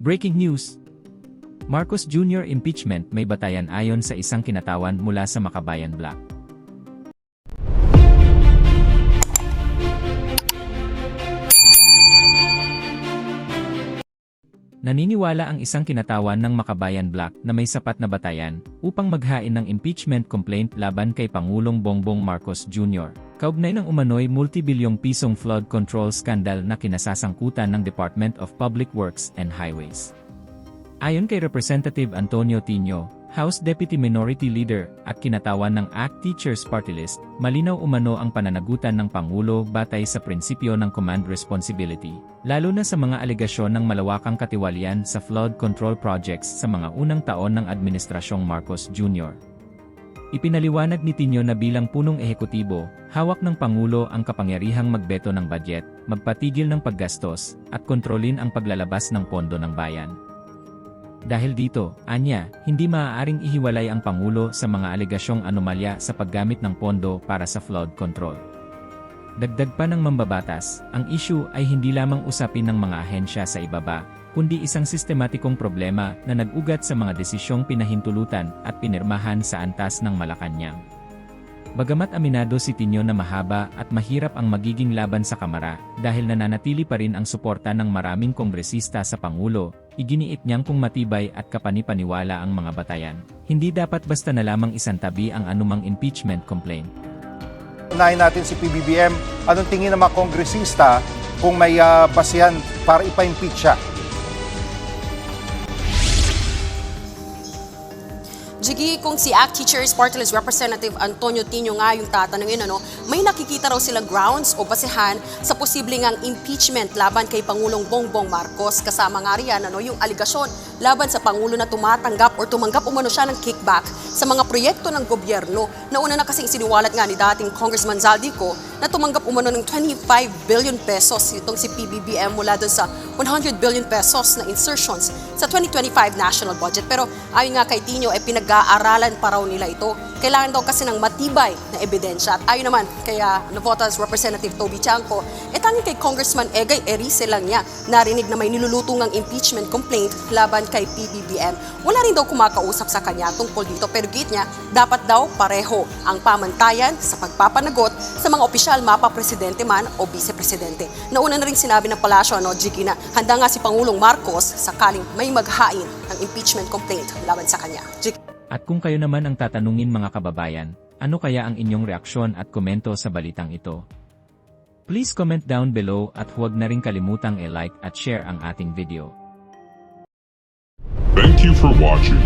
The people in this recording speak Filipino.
Breaking news! Marcos Jr. impeachment may batayan ayon sa isang kinatawan mula sa Makabayan Black. Naniniwala ang isang kinatawan ng Makabayan Black na may sapat na batayan upang maghain ng impeachment complaint laban kay Pangulong Bongbong Marcos Jr. Kaugnay ng umano'y multi-bilyong pisong flood control scandal na kinasasangkutan ng Department of Public Works and Highways. Ayon kay Representative Antonio Tino, House Deputy Minority Leader at kinatawan ng ACT Teachers Party List, malinaw umano ang pananagutan ng Pangulo batay sa prinsipyo ng command responsibility, lalo na sa mga alegasyon ng malawakang katiwalian sa flood control projects sa mga unang taon ng Administrasyong Marcos Jr. Ipinaliwanag ni Tino na bilang punong ehekutibo, hawak ng Pangulo ang kapangyarihang magbeto ng budget, magpatigil ng paggastos, at kontrolin ang paglalabas ng pondo ng bayan. Dahil dito, anya, hindi maaaring ihiwalay ang Pangulo sa mga alegasyong anomalya sa paggamit ng pondo para sa flood control. Dagdag pa ng mambabatas, ang issue ay hindi lamang usapin ng mga ahensya sa ibaba, kundi isang sistematikong problema na nag-ugat sa mga desisyong pinahintulutan at pinirmahan sa antas ng Malacanang. Bagamat aminado si Tino na mahaba at mahirap ang magiging laban sa Kamara dahil nananatili pa rin ang suporta ng maraming kongresista sa Pangulo, iginiit niyang kung matibay at kapanipaniwala ang mga batayan, hindi dapat basta na lamang isantabi ang anumang impeachment complaint. Unahin natin si PBBM, anong tingin ng mga kongresista kung may basihan para ipa-impeach siya? Jiggy, kung si ACT Teachers Party List Representative Antonio Tino nga yung tatanungin, may nakikita raw silang grounds o basehan sa posibleng ang impeachment laban kay Pangulong Bongbong Marcos. Kasama nga riyan yung aligasyon laban sa Pangulo na tumatanggap o tumanggap umano siya ng kickback sa mga proyekto ng gobyerno. Nauna na kasing siniwalat nga ni dating Congressman Zaldico na tumanggap umano ng 25 billion pesos itong si PBBM mula doon sa 100 billion pesos na insertions sa 2025 national budget. Pero ayon nga kay Tino, pinag-aaralan pa raw nila ito. Kailangan daw kasi ng matibay na ebidensya. At ayon naman kay Navotas Representative Toby Chanco, tanging kay Congressman Egay Erice lang niya narinig na may nilulutong ng impeachment complaint laban kay PBBM. Wala rin daw kumakausap sa kanya tungkol dito, pero git niya, dapat daw pareho ang pamantayan sa pagpapanagot sa mga opisyal, mapa presidente man o vice-presidente. Nauna na rin sinabi ng palasyo, Jiggy, na handa nga si Pangulong Marcos sakaling may maghain ng impeachment complaint laban sa kanya. Jiggy. At kung kayo naman ang tatanungin mga kababayan, ano kaya ang inyong reaksyon at komento sa balitang ito? Please comment down below at huwag na rin kalimutang i-like at share ang ating video. Thank you for watching.